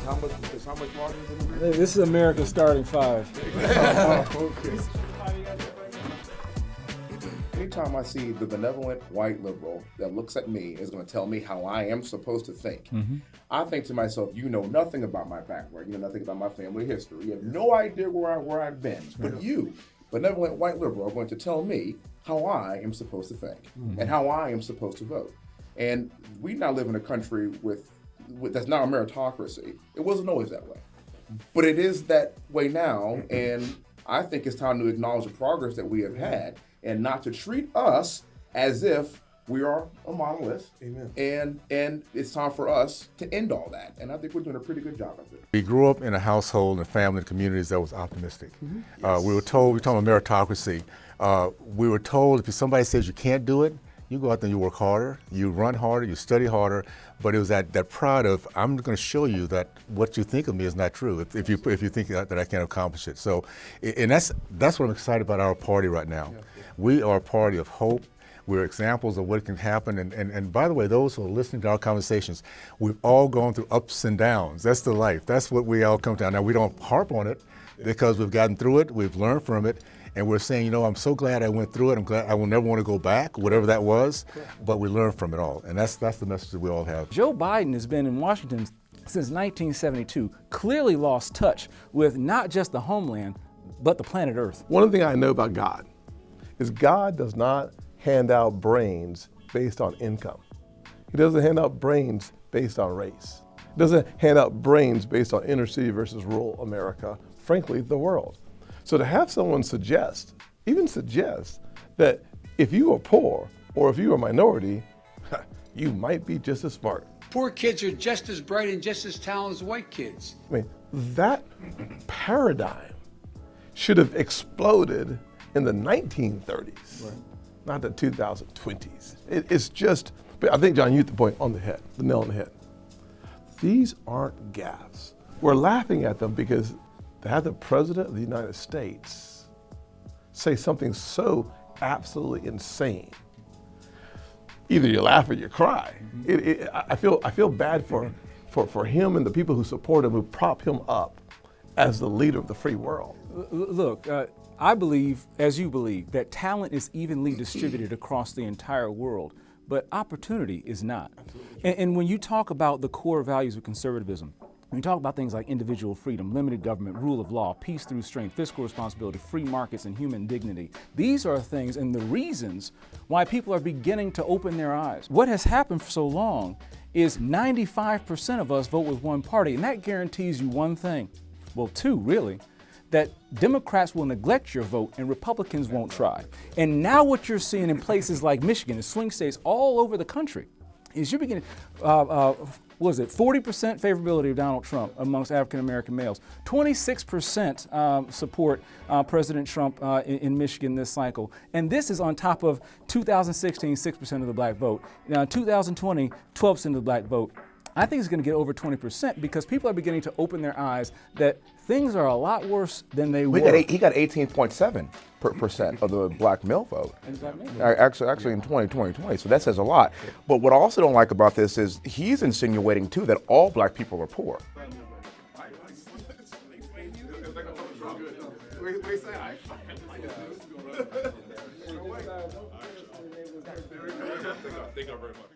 how much water is in the This is America's starting five. Okay. Anytime I see the benevolent white liberal that looks at me is going to tell me how I am supposed to think, I think to myself, you know nothing about my background, you know nothing about my family history, you have no idea where I've been. But you, benevolent white liberal, are going to tell me how I am supposed to think and how I am supposed to vote. And we now live in a country with that's not a meritocracy. It wasn't always that way, but it is that way now. And I think it's time to acknowledge the progress that we have had, and not to treat us as if we are a monolith. Amen. And it's time for us to end all that. And I think we're doing a pretty good job of it. We grew up in a household and family and communities that was optimistic. Yes. We were talking about meritocracy. We were told if somebody says you can't do it, you go out there and you work harder, you run harder, you study harder. But it was that pride of, I'm going to show you that what you think of me is not true if you think that I can't accomplish it. So, and that's what I'm excited about our party right now. Yeah. We are a party of hope. We're examples of what can happen. And by the way, those who are listening to our conversations, we've all gone through ups and downs. That's the life. That's what we all come down. Now, we don't harp on it because we've gotten through it. We've learned from it. And we're saying, I'm so glad I went through it. I'm glad I will never want to go back, whatever that was. But we learned from it all. And that's the message that we all have. Joe Biden has been in Washington since 1972, clearly lost touch with not just the homeland, but the planet Earth. One thing I know about God is God does not hand out brains based on income. He doesn't hand out brains based on race. He doesn't hand out brains based on inner city versus rural America, frankly, the world. So to have someone suggest that if you are poor or if you are a minority, you might be just as smart. Poor kids are just as bright and just as talented as white kids. I mean, that paradigm should have exploded in the 1930s, not the 2020s. It's just, but I think, John, you hit the nail on the head. These aren't gaffes. We're laughing at them because to have the President of the United States say something so absolutely insane, either you laugh or you cry. I feel bad for him and the people who support him, who prop him up as the leader of the free world. Look, I believe, as you believe, that talent is evenly distributed across the entire world, but opportunity is not. And when you talk about the core values of conservatism, when you talk about things like individual freedom, limited government, rule of law, peace through strength, fiscal responsibility, free markets, and human dignity, these are things and the reasons why people are beginning to open their eyes. What has happened for so long is 95% of us vote with one party, and that guarantees you one thing, well, two really, that Democrats will neglect your vote and Republicans won't try. And now what you're seeing in places like Michigan and swing states all over the country is you're beginning, 40% favorability of Donald Trump amongst African-American males, 26% support President Trump in Michigan this cycle. And this is on top of 2016, 6% of the black vote. Now, 2020, 12% of the black vote. I think it's going to get over 20% because people are beginning to open their eyes that things are a lot worse than they were. He got 18.7% of the black male vote. Actually in 2020. So that says a lot. But what I also don't like about this is he's insinuating too that all black people are poor. Thank you very much.